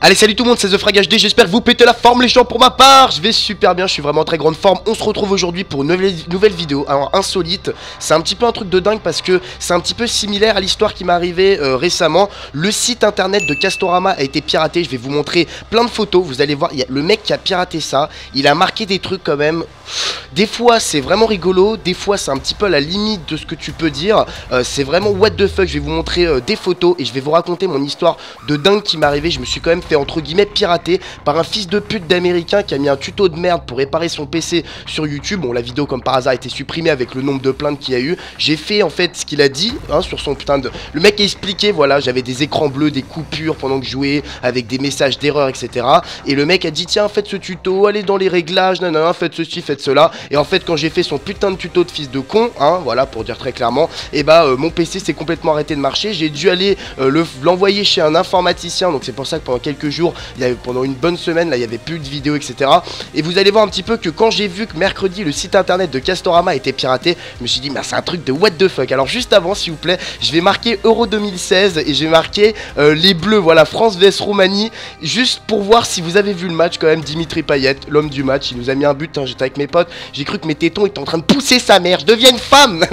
Allez, salut tout le monde, c'est The Frag HD, j'espère que vous pétez la forme les gens. Pour ma part, je vais super bien, je suis vraiment en très grande forme. On se retrouve aujourd'hui pour une nouvelle vidéo, alors insolite. C'est un petit peu un truc de dingue parce que c'est un petit peu similaire à l'histoire qui m'est arrivée récemment. Le site internet de Castorama a été piraté, je vais vous montrer plein de photos. Vous allez voir, le mec qui a piraté ça, il a marqué des trucs quand même. Des fois c'est vraiment rigolo, des fois c'est un petit peu à la limite de ce que tu peux dire. C'est vraiment what the fuck, je vais vous montrer des photos et je vais vous raconter mon histoire de dingue qui m'est arrivée. Je me suis quand même fait entre guillemets pirater par un fils de pute d'américain qui a mis un tuto de merde pour réparer son PC sur YouTube. Bon, la vidéo comme par hasard a été supprimée avec le nombre de plaintes qu'il y a eu. J'ai fait en fait ce qu'il a dit hein, sur son putain de... Le mec a expliqué, voilà, j'avais des écrans bleus, des coupures pendant que je jouais avec des messages d'erreur, etc. Et le mec a dit tiens, faites ce tuto, allez dans les réglages, nanana, faites ceci, faites cela. Et en fait quand j'ai fait son putain de tuto de fils de con, hein, voilà, pour dire très clairement, et bah mon PC s'est complètement arrêté de marcher. J'ai dû aller l'envoyer chez un informaticien, donc c'est pour ça que pendant quelques jours, pendant une bonne semaine, là il y avait plus de vidéos, etc. Et vous allez voir un petit peu que quand j'ai vu que mercredi le site internet de Castorama était piraté, je me suis dit mais c'est un truc de what the fuck. Alors juste avant s'il vous plaît, je vais marquer Euro 2016 et je vais marquer les bleus, voilà, France vs Roumanie, juste pour voir si vous avez vu le match quand même. Dimitri Payet, l'homme du match, il nous a mis un but, hein, j'étais avec mes potes, j'ai cru que mes tétons étaient en train de pousser sa mère, je deviens une femme.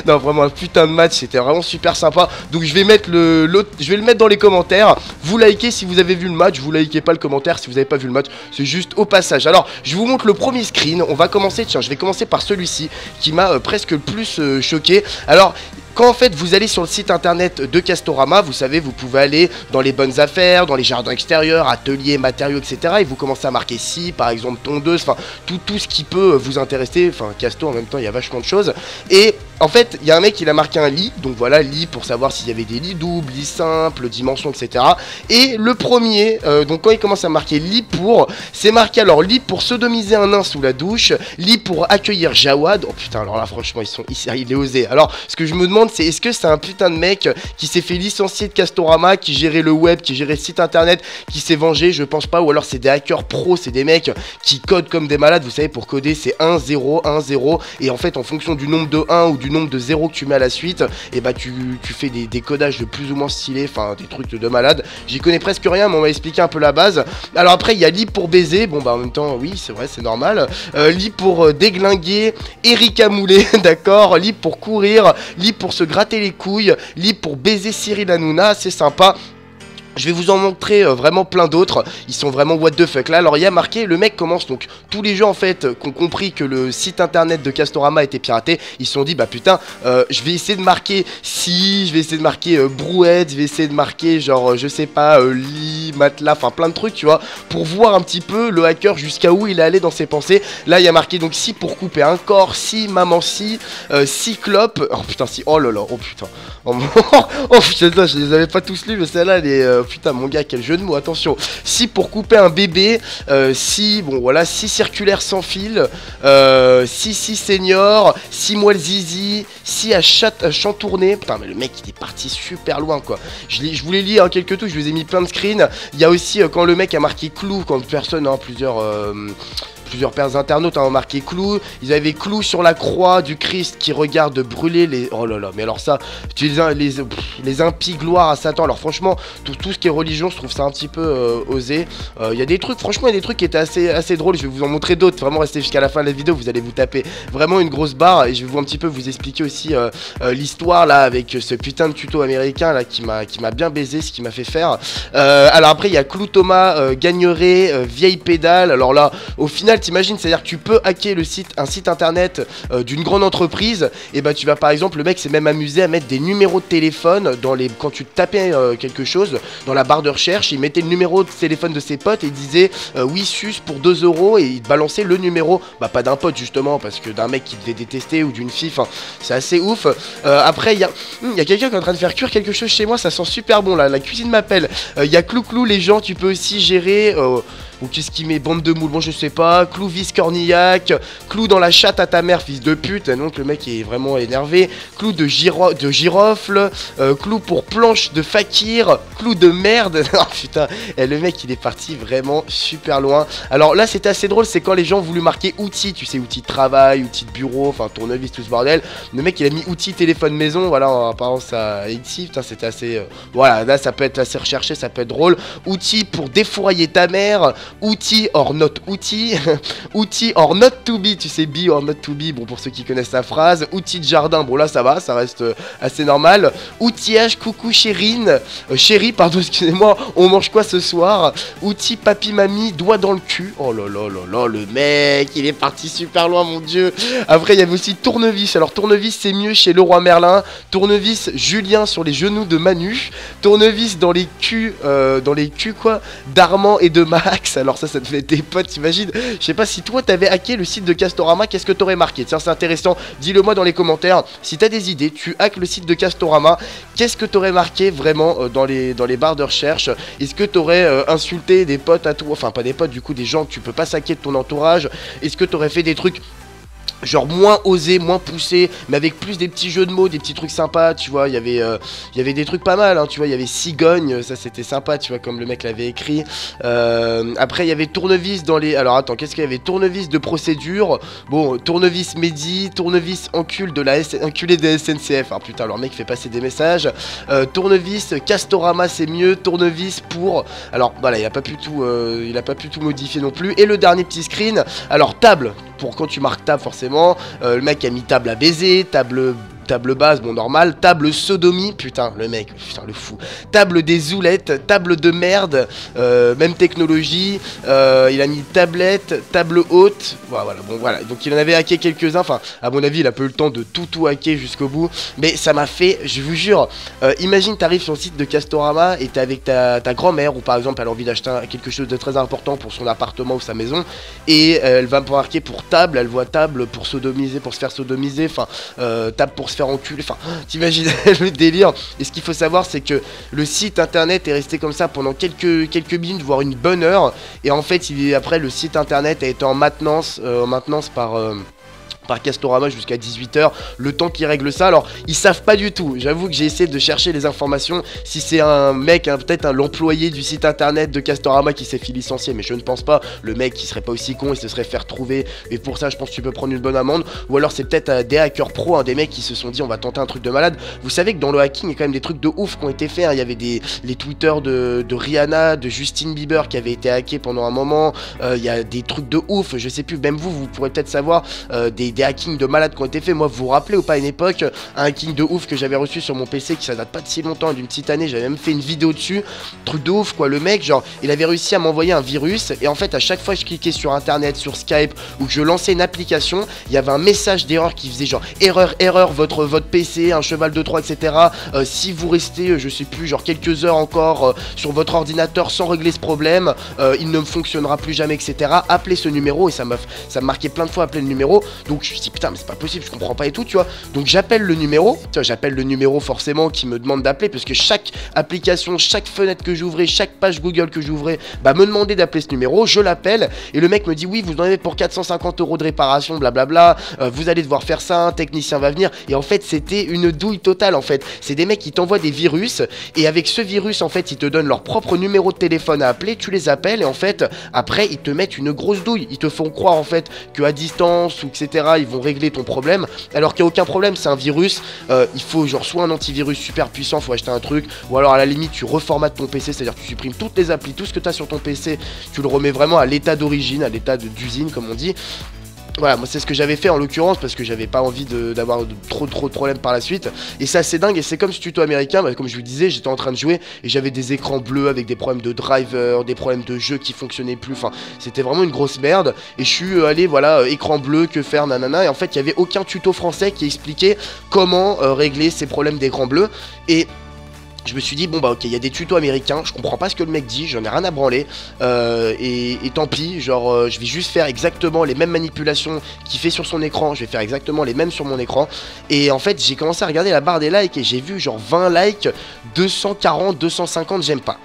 Non vraiment un putain de match, c'était vraiment super sympa. Donc je vais mettre je vais le mettre dans les commentaires. Vous likez si vous avez vu le match, vous likez pas le commentaire si vous avez pas vu le match, c'est juste au passage. Alors je vous montre le premier screen, on va commencer, tiens je vais commencer par celui-ci qui m'a presque le plus choqué. Alors quand en fait vous allez sur le site internet de Castorama, vous savez, vous pouvez aller dans les bonnes affaires, dans les jardins extérieurs, ateliers, matériaux, etc. Et vous commencez à marquer scie, par exemple tondeuse, enfin tout ce qui peut vous intéresser. Enfin Casto en même temps il y a vachement de choses. Et en fait il y a un mec qui a marqué un lit, donc voilà lit pour savoir s'il y avait des lits doubles, lits simples, dimensions, etc. Et le premier, donc quand il commence à marquer lit pour, c'est marqué alors lit pour sodomiser un nain sous la douche, lit pour accueillir Jawad. Oh putain, alors là franchement il est osé. Alors ce que je me demande c'est est-ce que c'est un putain de mec qui s'est fait licencier de Castorama, qui gérait le web, qui gérait le site internet, qui s'est vengé? Je pense pas. Ou alors c'est des hackers pros, c'est des mecs qui codent comme des malades. Vous savez, pour coder c'est 1 0 1 0 et en fait en fonction du nombre de 1 ou du nombre de 0 que tu mets à la suite, et bah tu fais des codages de plus ou moins stylés, enfin des trucs de malade. J'y connais presque rien mais on m'a expliqué un peu la base. Alors après il y a lit pour baiser, bon bah en même temps oui c'est vrai, c'est normal. Lit pour déglinguer Erika Moulet, d'accord. Lit pour courir, lit pour se gratter les couilles, lit pour baiser Cyril Hanouna, c'est sympa. Je vais vous en montrer vraiment plein d'autres. Ils sont vraiment what the fuck là. Alors il y a marqué, le mec commence donc, tous les gens en fait qui ont compris que le site internet de Castorama était piraté, ils se sont dit bah putain je vais essayer de marquer si, je vais essayer de marquer brouette, je vais essayer de marquer genre je sais pas lit, matelas, enfin plein de trucs tu vois, pour voir un petit peu le hacker jusqu'à où il est allé dans ses pensées. Là il y a marqué donc si pour couper un corps, si maman, si cyclope, oh putain si, oh là là, oh putain, oh, oh putain je les avais pas tous lus mais celle-là elle est putain mon gars quel jeu de mots, attention. Si pour couper un bébé, si bon voilà, si circulaire sans fil, si senior, si moelle zizi, si à chantourner. Putain mais le mec il est parti super loin quoi. Je voulais lire quelques trucs, je vous ai mis plein de screens. Il y a aussi quand le mec a marqué clou, quand personne, hein, plusieurs paires internautes ont marqué clou. Ils avaient clou sur la croix du Christ qui regarde brûler les... Oh là là, mais alors ça, les impies gloires à Satan. Alors franchement, tout ce qui est religion, je trouve ça un petit peu osé. Il y a des trucs, franchement, il y a des trucs qui étaient assez drôles. Je vais vous en montrer d'autres. Vraiment, restez jusqu'à la fin de la vidéo, vous allez vous taper vraiment une grosse barre. Et je vais vous un petit peu vous expliquer aussi l'histoire là, avec ce putain de tuto américain là qui m'a bien baisé, ce qui m'a fait faire. Alors après, il y a Clou Thomas, Gagneret, Vieille Pédale. Alors là, au final, t'imagines, c'est-à-dire que tu peux hacker un site internet d'une grande entreprise, et bah tu vas par exemple, le mec s'est même amusé à mettre des numéros de téléphone quand tu tapais quelque chose dans la barre de recherche, il mettait le numéro de téléphone de ses potes et il disait oui sus pour 2 euros et il te balançait le numéro, bah pas d'un pote justement parce que d'un mec qui devait détester ou d'une fille, enfin c'est assez ouf. Après il y a quelqu'un qui est en train de faire cuire quelque chose chez moi, ça sent super bon là, la cuisine m'appelle. Il y a Clou les gens, tu peux aussi gérer ou qu'est-ce qu'il met, bande de moules, bon je sais pas, clou vis cornillac, clou dans la chatte à ta mère, fils de pute, donc le mec est vraiment énervé, clou de girofle, clou pour planche de fakir, clou de merde, oh putain, et le mec il est parti vraiment super loin. Alors là c'était assez drôle, c'est quand les gens ont voulu marquer outils, tu sais, outils de travail, outils de bureau, enfin tournevis, tout ce bordel, le mec il a mis outils téléphone maison, voilà, en apparence ça ici, putain c'était assez, voilà, là ça peut être assez recherché, ça peut être drôle, outils pour défourailler ta mère, outils or not outils, outils or not to be, tu sais, be or not to be, bon pour ceux qui connaissent la phrase, outils de jardin, bon là ça va, ça reste assez normal, outillage, coucou chérine, chérie, pardon, excusez-moi, on mange quoi ce soir, outils papi mamie, doigt dans le cul, oh là là là là, le mec, il est parti super loin, mon dieu. Après il y avait aussi tournevis, alors tournevis c'est mieux chez Leroy Merlin, tournevis Julien sur les genoux de Manu, tournevis dans les culs quoi, d'Armand et de Max, alors ça te fait des potes, t'imagines, je sais pas si toi t'avais hacké le site de Castorama, qu'est-ce que t'aurais marqué, tiens c'est intéressant, dis-le moi dans les commentaires, si t'as des idées, tu hackes le site de Castorama, qu'est-ce que t'aurais marqué vraiment dans les barres de recherche, est-ce que t'aurais insulté des potes à toi, enfin pas des potes du coup, des gens que tu peux pas saquer de ton entourage, est-ce que t'aurais fait des trucs genre moins osé, moins poussé, mais avec plus des petits jeux de mots, des petits trucs sympas, tu vois, il y avait des trucs pas mal, hein, tu vois, il y avait cigogne, ça c'était sympa, tu vois, comme le mec l'avait écrit. Après il y avait tournevis dans les... Alors attends, qu'est-ce qu'il y avait? Tournevis de procédure, bon, tournevis Mehdi, tournevis enculé de la SNCF, alors putain, leur mec fait passer des messages, tournevis, Castorama c'est mieux, tournevis pour... Alors voilà, il a pas pu tout modifier non plus, et le dernier petit screen, alors table, pour quand tu marques table forcément, le mec a mis table à baiser, table basse, bon normal, table sodomie, putain le mec, putain le fou, table des zoulettes, table de merde, même technologie, il a mis tablette, table haute, voilà, bon voilà, donc il en avait hacké quelques-uns, enfin à mon avis il a pas eu le temps de tout hacker jusqu'au bout, mais ça m'a fait, je vous jure, imagine t'arrives sur le site de Castorama et t'es avec ta grand-mère, ou par exemple elle a envie d'acheter quelque chose de très important pour son appartement ou sa maison, et elle va marquer pour table, elle voit table pour sodomiser, pour se faire sodomiser, enfin table pour se faire enculer, enfin t'imagines le délire. Et ce qu'il faut savoir c'est que le site internet est resté comme ça pendant quelques minutes, voire une bonne heure, et en fait après le site internet a été en maintenance par Castorama jusqu'à 18 h, le temps qu'ils règlent ça. Alors ils savent pas du tout, j'avoue que j'ai essayé de chercher les informations, si c'est un mec, peut-être l'employé du site internet de Castorama qui s'est fait licencier, mais je ne pense pas, le mec il serait pas aussi con, il se serait fait retrouver, et pour ça je pense que tu peux prendre une bonne amende, ou alors c'est peut-être des hackers pro, hein, des mecs qui se sont dit on va tenter un truc de malade. Vous savez que dans le hacking il y a quand même des trucs de ouf qui ont été faits, hein. Il y avait les Twitter de Rihanna, de Justin Bieber qui avaient été hackés pendant un moment, il y a des trucs de ouf, je sais plus, même vous pourrez peut-être savoir, des hackings de malades qui ont été faits. Moi, vous vous rappelez ou pas à une époque, un hacking de ouf que j'avais reçu sur mon PC, qui ça date pas de si longtemps, d'une petite année, j'avais même fait une vidéo dessus, truc de ouf quoi, le mec genre il avait réussi à m'envoyer un virus, et en fait à chaque fois que je cliquais sur internet, sur Skype, ou que je lançais une application, il y avait un message d'erreur qui faisait genre erreur, votre PC, un cheval de Troie, etc. Si vous restez, je sais plus, genre quelques heures encore sur votre ordinateur sans régler ce problème, il ne fonctionnera plus jamais, etc. Appelez ce numéro, et ça me marquait plein de fois appeler le numéro, donc je me dis putain mais c'est pas possible, je comprends pas et tout, tu vois. Donc j'appelle le numéro, tu vois, j'appelle le numéro forcément qui me demande d'appeler, parce que chaque application, chaque fenêtre que j'ouvrais, chaque page Google que j'ouvrais, bah me demandait d'appeler ce numéro, je l'appelle, et le mec me dit oui vous en avez pour 450 € de réparation, blablabla, vous allez devoir faire ça, un technicien va venir, et en fait c'était une douille totale en fait, c'est des mecs qui t'envoient des virus, et avec ce virus en fait ils te donnent leur propre numéro de téléphone à appeler, tu les appelles, et en fait après ils te mettent une grosse douille, ils te font croire en fait qu'à distance ou etc ils vont régler ton problème, alors qu'il n'y a aucun problème, c'est un virus, il faut genre soit un antivirus super puissant, faut acheter un truc, ou alors à la limite tu reformates ton PC, c'est à dire tu supprimes toutes les applis, tout ce que tu as sur ton PC, tu le remets vraiment à l'état d'origine, à l'état d'usine comme on dit. Voilà, moi c'est ce que j'avais fait en l'occurrence, parce que j'avais pas envie d'avoir trop de problèmes par la suite. Et c'est assez dingue, et c'est comme ce tuto américain, bah, comme je vous disais, j'étais en train de jouer et j'avais des écrans bleus avec des problèmes de driver, des problèmes de jeu qui fonctionnaient plus, enfin c'était vraiment une grosse merde. Et je suis allé, voilà, écran bleu, que faire, nanana, et en fait il y avait aucun tuto français qui expliquait comment régler ces problèmes d'écran bleu. Et je me suis dit bon bah ok, il y a des tutos américains, je comprends pas ce que le mec dit, j'en ai rien à branler, et tant pis, genre je vais juste faire exactement les mêmes manipulations qu'il fait sur son écran, je vais faire exactement les mêmes sur mon écran. Et en fait j'ai commencé à regarder la barre des likes et j'ai vu genre 20 likes, 240, 250 j'aime pas.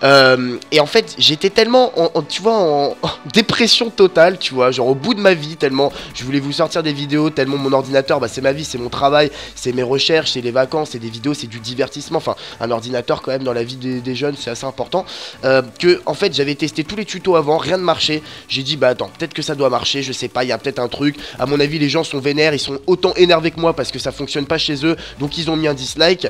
Et en fait, j'étais tellement, tu vois, en dépression totale, tu vois, genre au bout de ma vie, tellement je voulais vous sortir des vidéos, tellement mon ordinateur, bah c'est ma vie, c'est mon travail, c'est mes recherches, c'est les vacances, c'est des vidéos, c'est du divertissement. Enfin, un ordinateur quand même dans la vie des jeunes, c'est assez important. Que en fait, j'avais testé tous les tutos avant, rien ne marchait. J'ai dit bah attends, peut-être que ça doit marcher, je sais pas, il y a peut-être un truc. À mon avis, les gens sont vénères, ils sont autant énervés que moi parce que ça fonctionne pas chez eux, donc ils ont mis un dislike.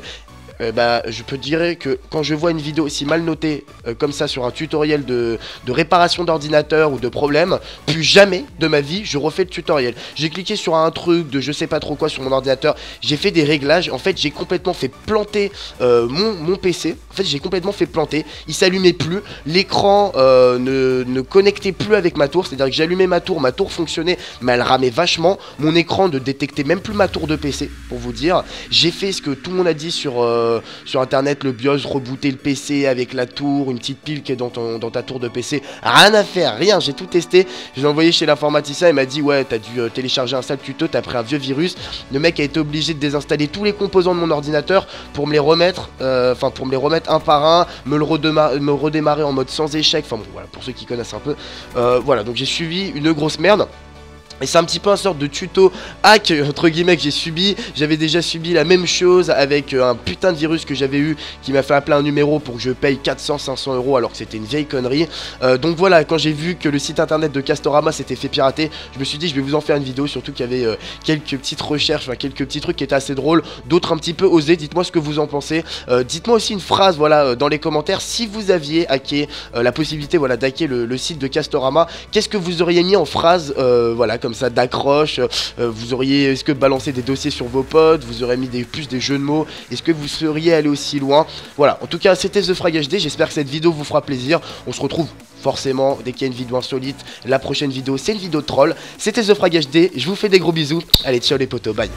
Bah, je peux te dire que quand je vois une vidéo aussi mal notée comme ça sur un tutoriel de réparation d'ordinateur ou de problème, plus jamais de ma vie je refais le tutoriel. J'ai cliqué sur un truc de je sais pas trop quoi sur mon ordinateur, j'ai fait des réglages, en fait j'ai complètement fait planter mon PC. En fait j'ai complètement fait planter, il s'allumait plus, l'écran ne connectait plus avec ma tour, c'est-à-dire que j'allumais ma tour fonctionnait mais elle ramait vachement, mon écran ne détectait même plus ma tour de PC pour vous dire. J'ai fait ce que tout le monde a dit sur internet, le BIOS, rebooter le PC avec la tour, une petite pile qui est dans ta tour de PC, rien à faire, rien, j'ai tout testé, je l'ai envoyé chez l'informaticien, il m'a dit ouais t'as dû télécharger un sale tuto, t'as pris un vieux virus. Le mec a été obligé de désinstaller tous les composants de mon ordinateur pour me les remettre, pour me les remettre un par un, me redémarrer en mode sans échec, enfin bon voilà, pour ceux qui connaissent un peu, voilà, donc j'ai suivi une grosse merde. Et c'est un petit peu un sorte de tuto hack entre guillemets que j'ai subi. J'avais déjà subi la même chose avec un putain de virus que j'avais eu qui m'a fait appeler un numéro pour que je paye 400-500 € alors que c'était une vieille connerie. Donc voilà, quand j'ai vu que le site internet de Castorama s'était fait pirater, je me suis dit je vais vous en faire une vidéo, surtout qu'il y avait quelques petites recherches, enfin quelques petits trucs qui étaient assez drôles, d'autres un petit peu osés. Dites-moi ce que vous en pensez. Dites-moi aussi une phrase voilà dans les commentaires si vous aviez hacké la possibilité voilà d'hacker le site de Castorama. Qu'est-ce que vous auriez mis en phrase voilà comme ça d'accroche, vous auriez, est-ce que balancer des dossiers sur vos potes, vous aurez mis plus des jeux de mots, est-ce que vous seriez allé aussi loin? Voilà, en tout cas c'était The Frag HD, j'espère que cette vidéo vous fera plaisir, on se retrouve forcément dès qu'il y a une vidéo insolite, la prochaine vidéo c'est une vidéo de troll, c'était The Frag HD, je vous fais des gros bisous, allez ciao les potos, bye.